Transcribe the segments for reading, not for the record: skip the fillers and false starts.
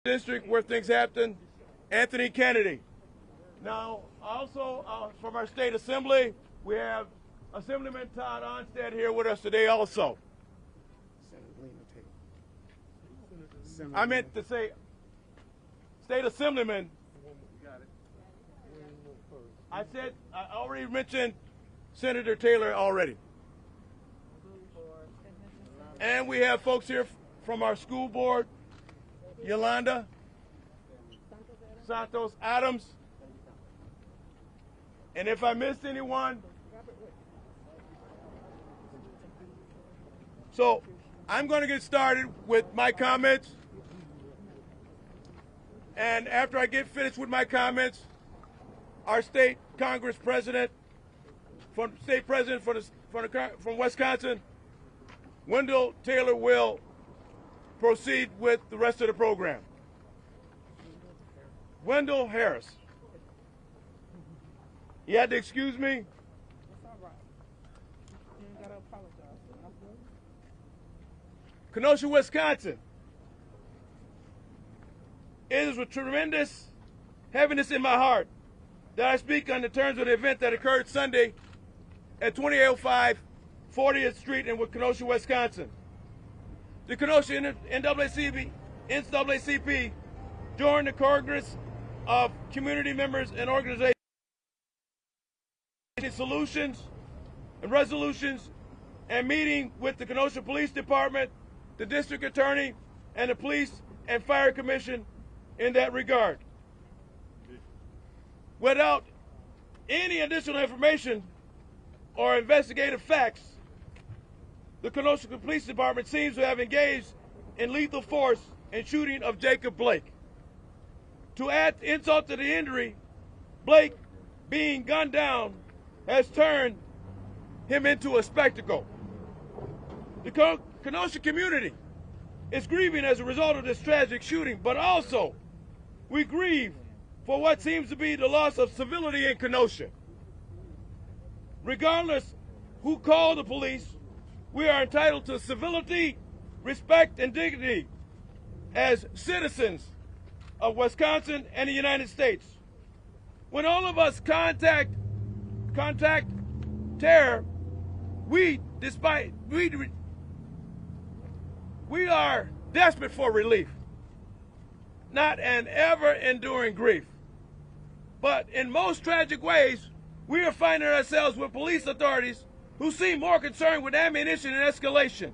district where things happen, Anthony Kennedy. Now, also from our state assembly, we have Assemblyman Todd Onstead here with us today also. I meant to say state assemblyman. I already mentioned Senator Taylor already. And we have folks here from our school board, Yolanda Santos Adams. And if I missed anyone, so I'm going to get started with my comments. And after I get finished with my comments, our state Congress president, from Wisconsin, Wendell Taylor, will proceed with the rest of the program. Wendell Harris. You had to excuse me? That's all right. You ain't got to apologize. Kenosha, Wisconsin. It is with tremendous heaviness in my heart that I speak on the terms of the event that occurred Sunday at 2805 40th Street in Kenosha, Wisconsin. The Kenosha NAACP, during the Congress of community members and organizations, solutions and resolutions, and meeting with the Kenosha Police Department, the District Attorney, and the Police and Fire Commission in that regard. Without any additional information or investigative facts, the Kenosha Police Department seems to have engaged in lethal force and shooting of Jacob Blake. To add insult to the injury, Blake being gunned down has turned him into a spectacle. The Kenosha community is grieving as a result of this tragic shooting, but also we grieve for what seems to be the loss of civility in Kenosha. Regardless who called the police, we are entitled to civility, respect, and dignity as citizens of Wisconsin and the United States. When all of us contact terror, we are desperate for relief, not an ever-enduring grief. But in most tragic ways, we are finding ourselves with police authorities who seem more concerned with ammunition and escalation.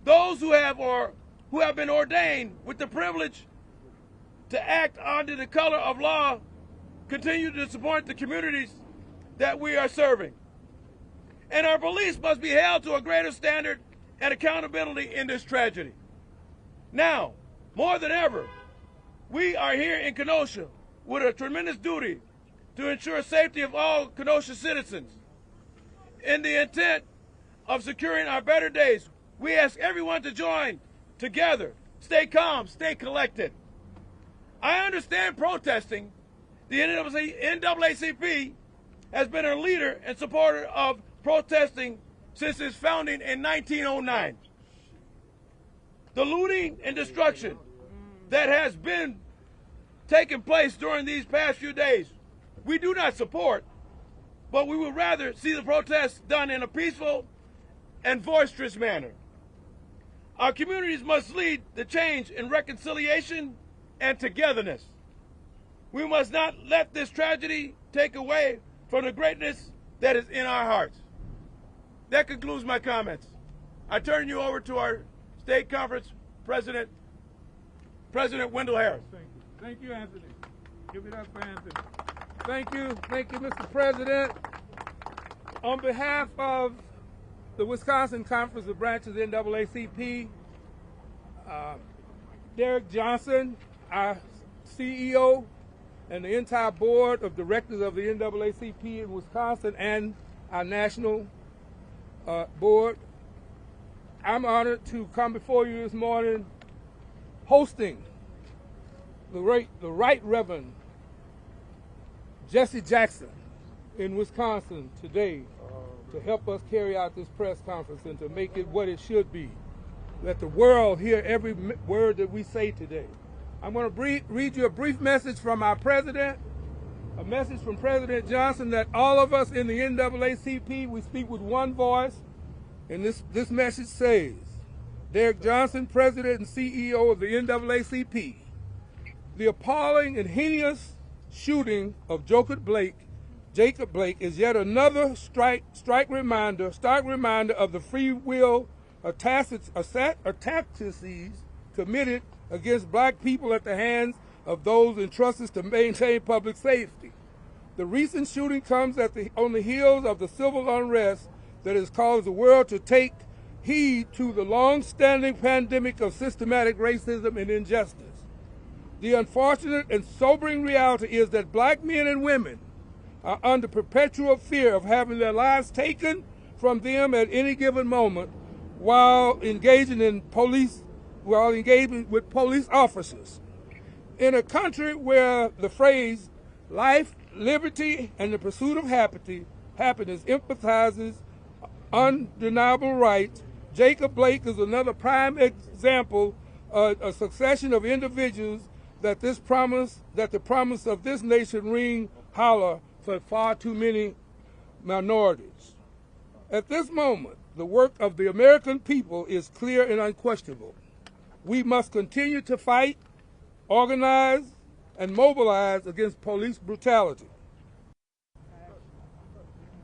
Those who have been ordained with the privilege to act under the color of law continue to support the communities that we are serving. And our police must be held to a greater standard and accountability in this tragedy. Now, more than ever, we are here in Kenosha with a tremendous duty to ensure safety of all Kenosha citizens. In the intent of securing our better days, we ask everyone to join together. Stay calm, stay collected. I understand protesting. The NAACP has been a leader and supporter of protesting since its founding in 1909. The looting and destruction that has been taking place during these past few days, we do not support, but we would rather see the protests done in a peaceful and boisterous manner. Our communities must lead the change in reconciliation and togetherness. We must not let this tragedy take away from the greatness that is in our hearts. That concludes my comments. I turn you over to our state conference president, President Wendell Harris. Thank you, Anthony. Give it up for Anthony. Thank you, Mr. President. On behalf of the Wisconsin Conference of Branches NAACP, Derek Johnson, our CEO, and the entire board of directors of the NAACP in Wisconsin and our national board, I'm honored to come before you this morning hosting the Right Reverend Jesse Jackson in Wisconsin today to help us carry out this press conference and to make it what it should be, let the world hear every word that we say today. I'm going to read you a brief message from our president, a message from President Johnson that all of us in the NAACP, we speak with one voice. And this message says, Derek Johnson, President and CEO of the NAACP, the appalling and heinous shooting of Jacob Blake is yet another stark reminder of the free will atrocities committed against black people at the hands of those entrusted to maintain public safety. The recent shooting comes on the heels of the civil unrest that has caused the world to take heed to the long-standing pandemic of systematic racism and injustice. The unfortunate and sobering reality is that black men and women are under perpetual fear of having their lives taken from them at any given moment while engaging with police officers. In a country where the phrase life, liberty, and the pursuit of happiness emphasizes undeniable rights, Jacob Blake is another prime example of a succession of individuals that the promise of this nation ring hollow for far too many minorities. At this moment, the work of the American people is clear and unquestionable. We must continue to fight, organize, and mobilize against police brutality.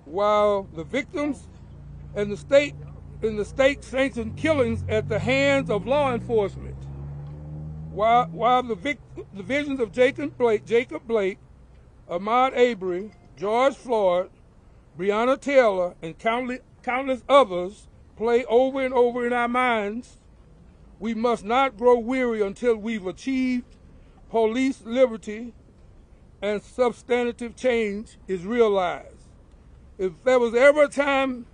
While the victims and the state sanctioned killings at the hands of law enforcement, while the visions of Jacob Blake, Ahmaud Arbery, George Floyd, Breonna Taylor, and countless others play over and over in our minds, we must not grow weary until we've achieved police liberty and substantive change is realized. If there was ever a time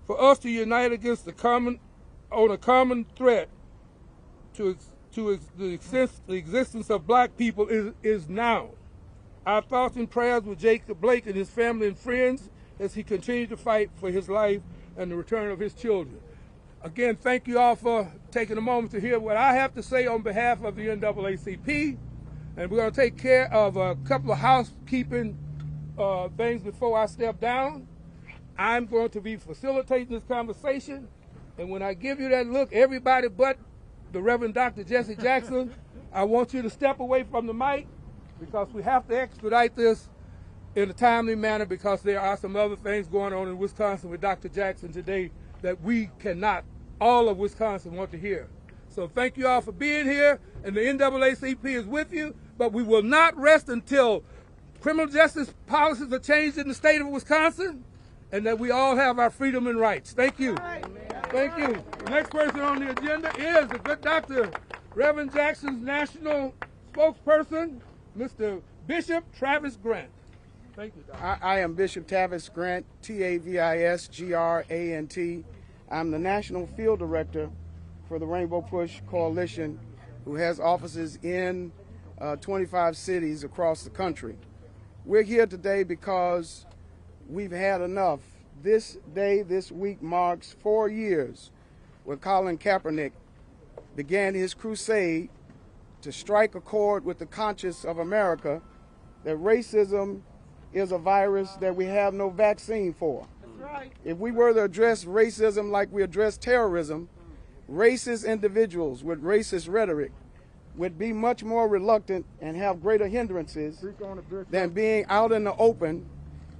for us to unite against a common threat to the existence of black people, is now. Our thoughts and prayers with Jacob Blake and his family and friends as he continues to fight for his life and the return of his children. Again, thank you all for taking a moment to hear what I have to say on behalf of the NAACP. And we're going to take care of a couple of housekeeping things before I step down. I'm going to be facilitating this conversation. And when I give you that look, everybody but the Reverend Dr. Jesse Jackson, I want you to step away from the mic because we have to expedite this in a timely manner because there are some other things going on in Wisconsin with Dr. Jackson today that we cannot, all of Wisconsin, want to hear. So thank you all for being here, and the NAACP is with you, but we will not rest until criminal justice policies are changed in the state of Wisconsin and that we all have our freedom and rights. Thank you. Thank you. The next person on the agenda is the good Dr. Reverend Jackson's national spokesperson, Mr. Bishop Travis Grant. Thank you, Doctor. I am Bishop Travis Grant, Tavisgrant. I'm the National Field Director for the Rainbow Push Coalition, who has offices in 25 cities across the country. We're here today because we've had enough. This week marks 4 years when Colin Kaepernick began his crusade to strike a chord with the conscience of America that racism is a virus that we have no vaccine for. That's right. If we were to address racism like we address terrorism, racist individuals with racist rhetoric would be much more reluctant and have greater hindrances than being out in the open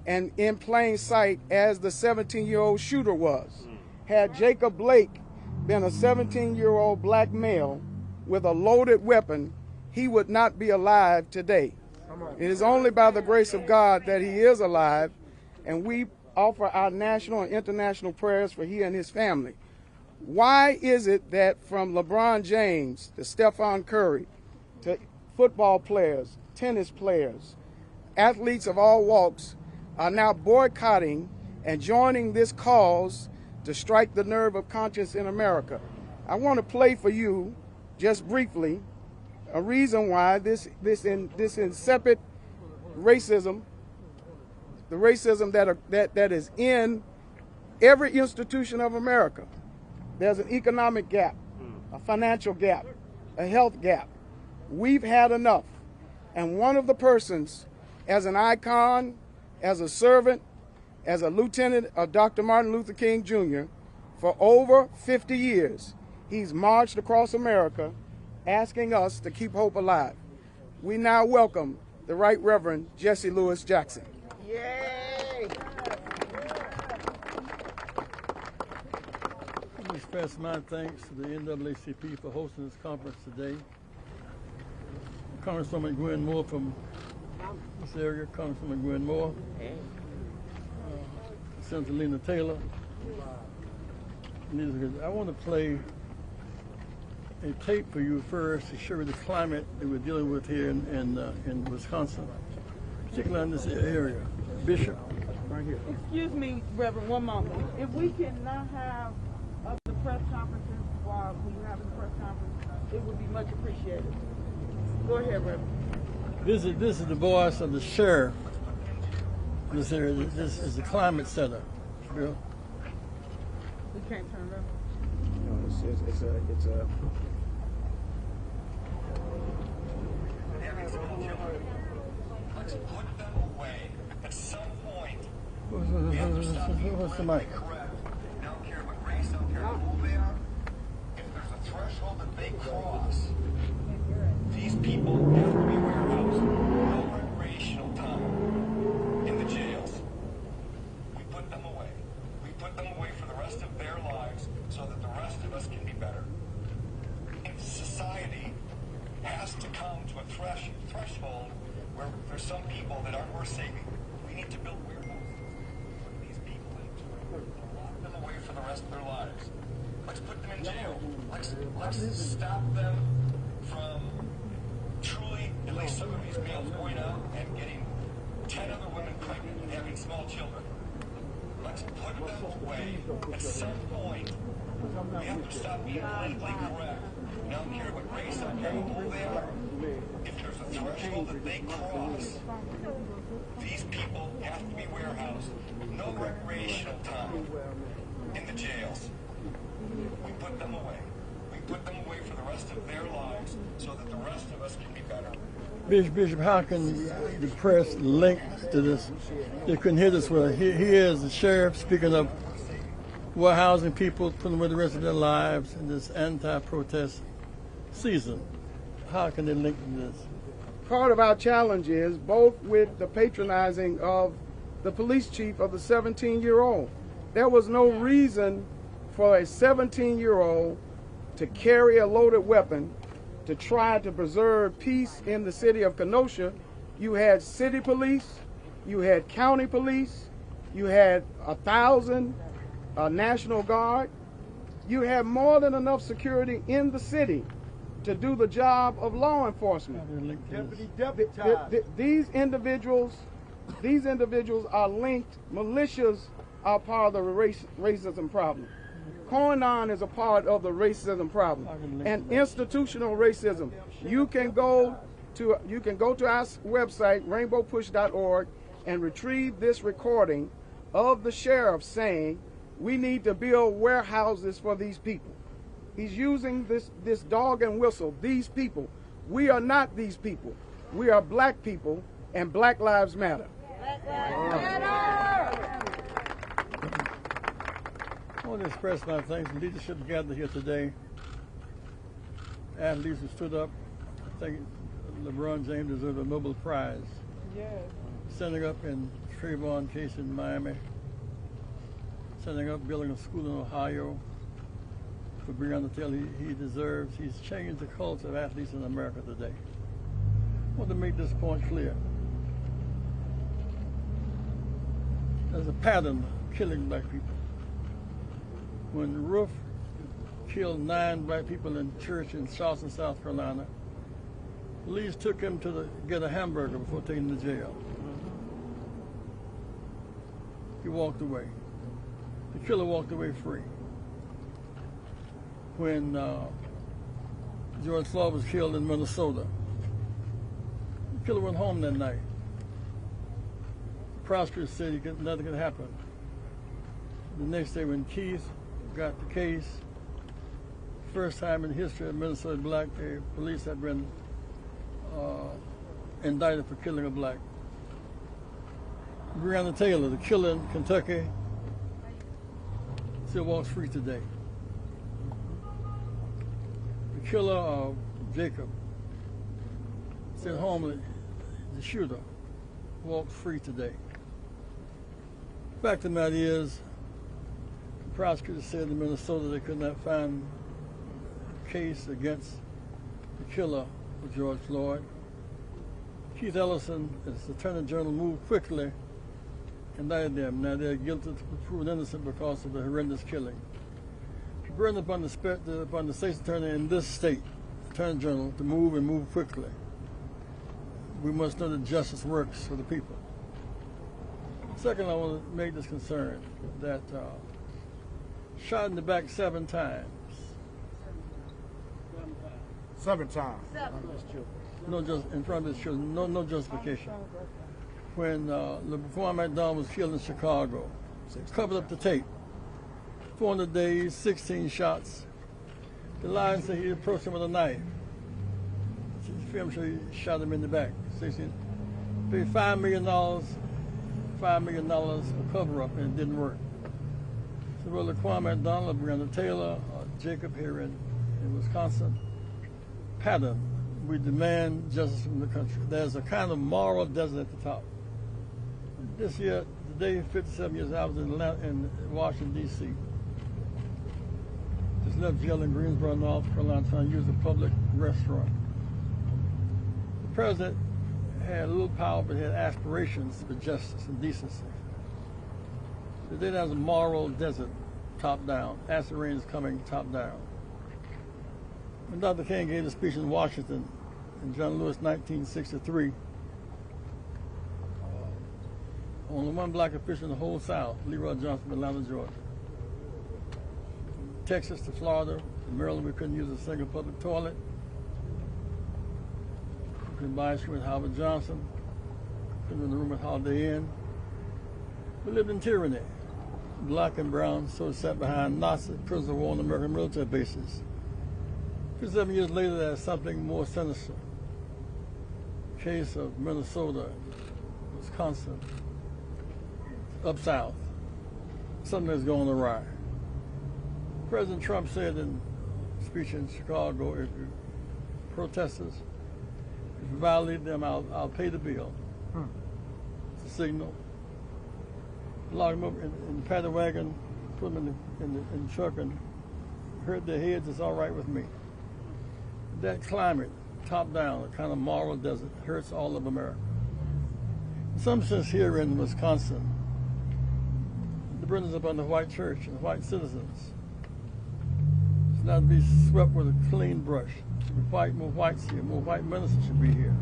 and in plain sight as the 17-year-old shooter was. Had Jacob Blake been a 17-year-old black male with a loaded weapon, he would not be alive today. It is only by the grace of God that he is alive, and we offer our national and international prayers for he and his family. Why is it that from LeBron James to Stephon Curry to football players, tennis players, athletes of all walks are now boycotting and joining this cause to strike the nerve of conscience in America? I want to play for you, just briefly, a reason why this insipid racism, the racism that is in every institution of America, There's an economic gap, a financial gap, a health gap. We've had enough. And one of the persons, as an icon, as a servant, as a lieutenant of Dr. Martin Luther King Jr., for over 50 years, he's marched across America asking us to keep hope alive. We now welcome the Right Reverend Jesse Lewis Jackson. Yay! Let me express my thanks to the NAACP for hosting this conference today. Congresswoman Gwen Moore from this area, Congresswoman Gwen Moore, Senator Lena Taylor. I want to play a tape for you first to show you the climate that we're dealing with here in Wisconsin, particularly in this area. Bishop, right here. Excuse me, Reverend, one moment. If we cannot have other press conferences while we have the press conference, it would be much appreciated. Go ahead, Reverend. This is the voice of the sheriff in this area. This is the climate center. Bill? We can't turn it up. No, it's a Let's put them away. At some point, What's the mic? correct. I don't care what race, I don't care who they are. If there's a threshold that they cross, these people have to be warehoused. No recreational time in the jails. We put them away. We put them away for the rest of their lives so that the rest of us can be better. And society has to come to a threshold where there's some people that aren't worth saving. We need to build warehouses, put these people into it, lock them away for the rest of their lives. Let's put them in jail. Let's stop them from truly, at least some of these males, going out and getting 10 other women pregnant and having small children. Let's put them away. At some point, we have to stop being politically correct. I don't care what race, I don't care who they are. If there's a threshold that they cross, these people have to be warehoused. No recreational time in the jails. We put them away. We put them away for the rest of their lives so that the rest of us can be better. Bishop, how can the press link to this? They couldn't hear this well. Here is the sheriff speaking of warehousing people, putting them with the rest of their lives in this anti-protest season. How can they link to this? part of our challenge is both with the patronizing of the police chief of the 17-year-old. There was no reason for a 17-year-old to carry a loaded weapon to try to preserve peace in the city of Kenosha. You had city police, you had county police, you had 1,000 National Guard. You had more than enough security in the city to do the job of law enforcement. These individuals are linked. Militias are part of the racism problem. Koinon is a part of the racism problem, and institutional racism. You can go to our website, rainbowpush.org, and retrieve this recording of the sheriff saying we need to build warehouses for these people. He's using this dog and whistle, these people. We are not these people. We are black people, and Black Lives Matter. Black Lives Matter! I want to express my thanks and leadership gathered here today. Athletes who stood up. I think LeBron James deserved a Nobel Prize. Yes. Standing up in Trayvon case in Miami. Standing up, building a school in Ohio for Breonna Taylor he deserves. He's changed the culture of athletes in America today. I want to make this point clear. There's a pattern of killing black people. When Roof killed 9 black people in church in Charleston, South Carolina, police took him to get a hamburger before taking him to jail. He walked away. The killer walked away free. When George Floyd was killed in Minnesota, the killer went home that night. The prosecutor said nothing could happen. The next day when Keith got the case, first time in the history of Minnesota black police have been indicted for killing a black. Breonna Taylor, the killer in Kentucky, still walks free today. The killer of Jacob, still homeless, the shooter, walked free today. The fact of the matter is, the prosecutor said in Minnesota they could not find a case against the killer of George Floyd. Keith Ellison, as Attorney General, moved quickly, indicted them. Now they're guilty to proven innocent because of the horrendous killing. He burned upon the state's attorney in this state, Attorney General, to move and move quickly. We must know that justice works for the people. Second, I want to make this concern that shot in the back 7 times. 7 times. No, just in front of his children. No justification. When LeBron McDonald was killed in Chicago, covered up the tape. 400 days, 16 shots. The line said he approached him with a knife. The film showed he shot him in the back. 16. Paid $5 million for cover up, and it didn't work. So whether Laquan McDonald, Breonna Taylor, or Jacob here in Wisconsin, pattern, we demand justice from the country. There's a kind of moral desert at the top. This year, today, 57 years, I was in Washington, D.C. Just left jail in Greensboro, North Carolina, trying to use a public restaurant. The president had a little power, but had aspirations for justice and decency. Today, there's a moral desert, top down. Acid rain is coming top down. When Dr. King gave a speech in Washington in John Lewis, 1963, only one black official in the whole South, Leroy Johnson from Atlanta, Georgia. From Texas to Florida, to Maryland, we couldn't use a single public toilet. We couldn't buy ice cream with Howard Johnson. Couldn't in the room with Holiday Inn. We lived in tyranny. Black and brown, so sat behind Nazi prisoners of war on American military bases. 57 years later, there's something more sinister. Case of Minnesota, Wisconsin, up south. Something is going awry. President Trump said in a speech in Chicago, if you protesters, if you violate them, I'll pay the bill. It's a signal. Lock them up in the paddy wagon, put them in the truck and hurt their heads, it's all right with me. That climate, top down, a kind of moral desert, hurts all of America. In some sense here in Wisconsin, the burden is upon the white church and the white citizens. It's not to be swept with a clean brush. To be white, more whites here, more white ministers should be here.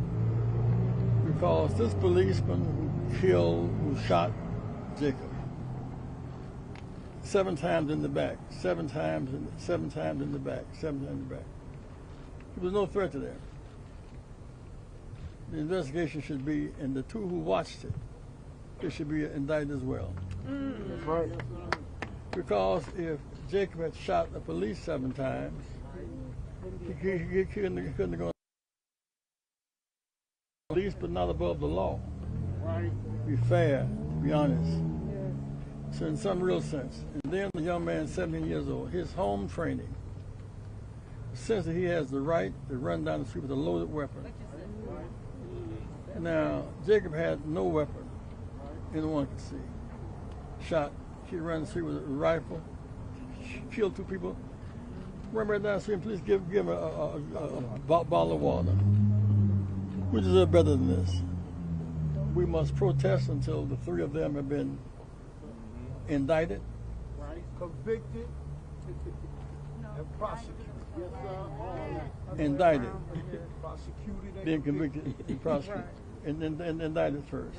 Because this policeman who shot Jacob 7 times in the back, 7 times in the back. There was no threat to them. The investigation should be, and the 2 who watched it, they should be indicted as well. That's right. Because if Jacob had shot the police 7 times, he couldn't have gone to the police, but not above the law. Right. Be fair, to be honest. So in some real sense. And then the young man, 17 years old, his home training, says that he has the right to run down the street with a loaded weapon. Now, Jacob had no weapon anyone could see. Shot, he ran the street with a rifle, killed 2 people. Run right down the street and please give him a bottle of water. We deserve better than this. We must protest until the 3 of them have been indicted, Convicted, and prosecuted. Yes, sir. Indicted, Prosecuted, being convicted, and prosecuted, and indicted first.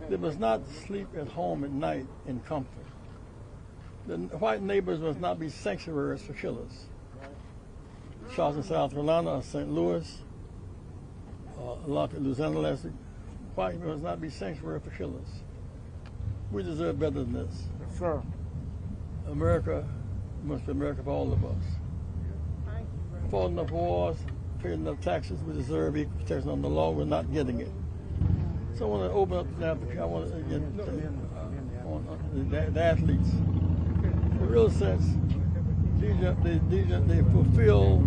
They must not sleep at home at night in comfort. The white neighbors must not be sanctuaries for killers. Charleston, South Carolina, or St. Louis, or Louisiana last week, white must not be sanctuary for killers. We deserve better than this. Yes, sir. America must be America for all of us. fought enough wars, paid enough taxes, we deserve equal protection under the law. We're not getting it. So I want to open up now. I want to get the athletes. In a real sense, they fulfill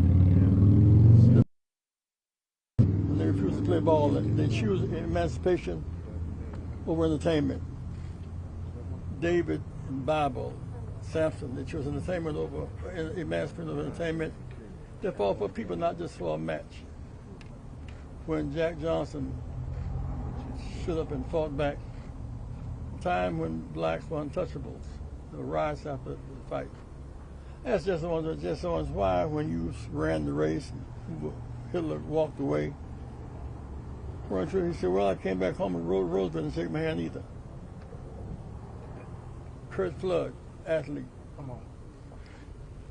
when they refuse to play ball. They choose emancipation over entertainment. David and Bible, Samson, they chose entertainment over emancipation over entertainment. They fought for people, not just for a match. When Jack Johnson stood up and fought back, time when blacks were untouchables, the riots after the fight. That's just the ones why when you ran the race, Hitler walked away. Weren't true. He said, well, I came back home and Roosevelt didn't shake my hand either. Kurt Flood, athlete. Come on.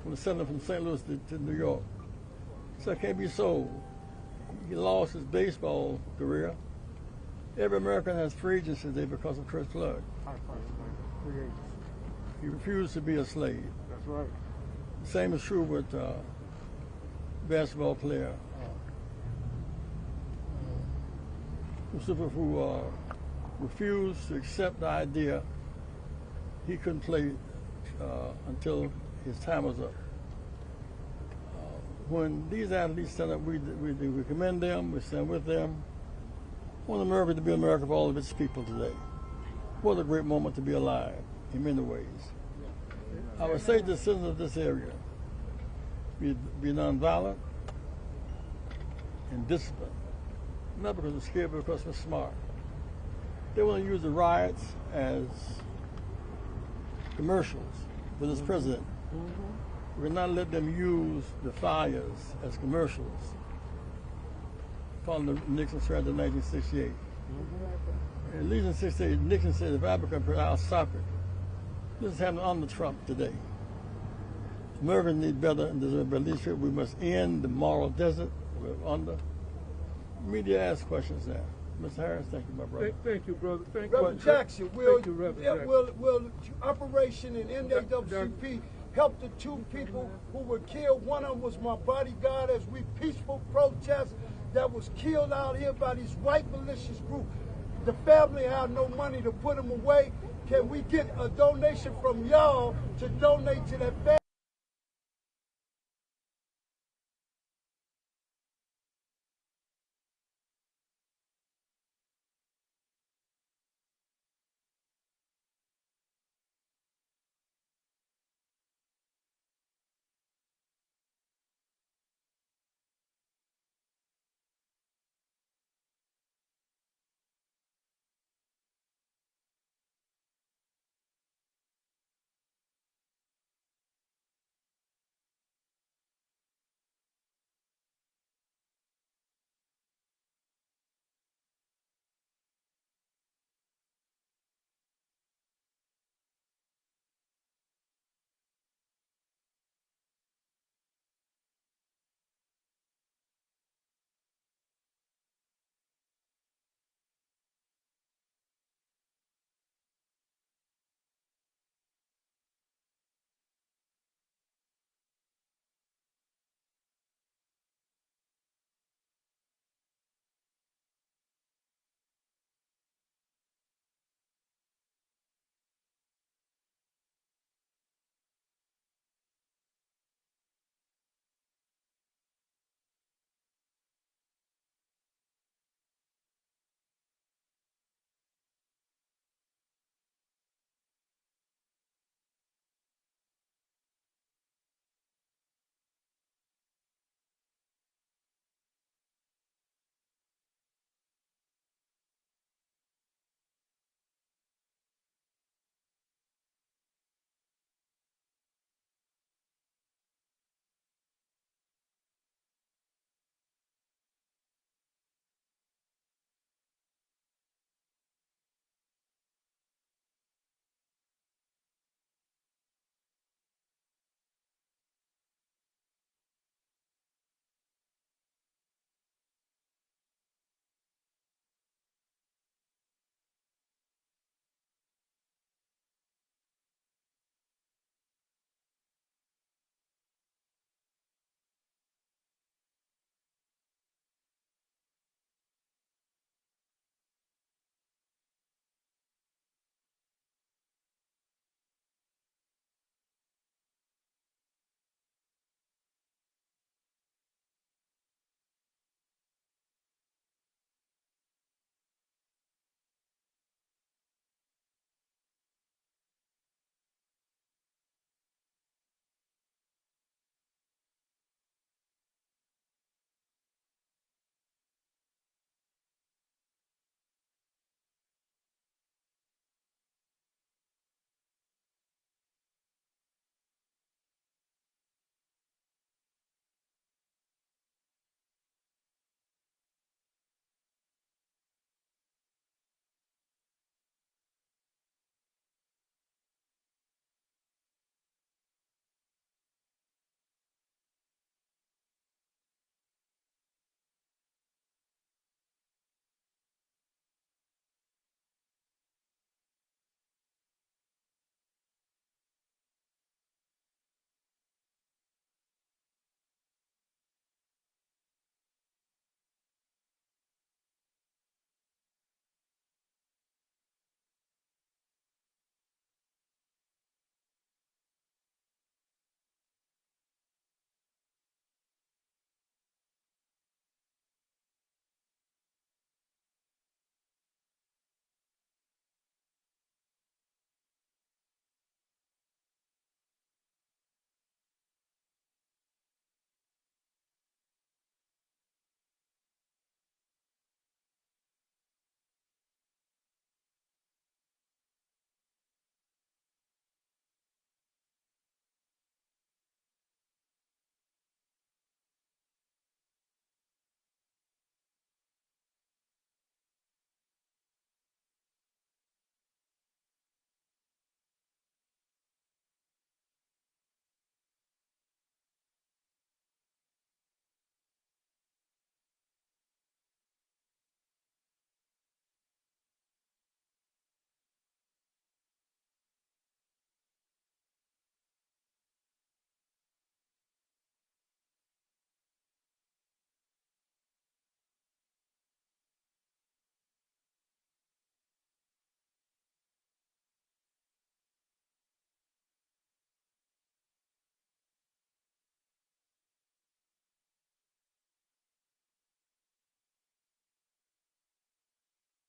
From the center from St. Louis to New York. So it can't be sold. He lost his baseball career. Every American has free agency today because of Kurt Flood. He refused to be a slave. That's right. The same is true with basketball player who refused to accept the idea he couldn't play until his time was up. When these athletes stand up, we commend them, we stand with them. I want America to be America for all of its people today. What a great moment to be alive in many ways. I would say to the citizens of this area, be nonviolent and disciplined. Not because we're scared, but because we're smart. They want to use the riots as commercials for this president. We will not let them use the fires as commercials. Following the Nixon surrender in 1968. In 1968, Nixon said, if I become president, I'll stop it. This is happening under Trump today. Americans need better and deserve better leadership. We must end the moral desert we're under. Media asks questions now. Mr. Harris, thank you, my brother. Thank you, brother. Thank Reverend you. Jackson, will Jackson. Operation and NAACP help the two people who were killed? One of them was my bodyguard as we peaceful protest that was killed out here by these white malicious groups. The family had no money to put him away. Can we get a donation from y'all to donate to that family?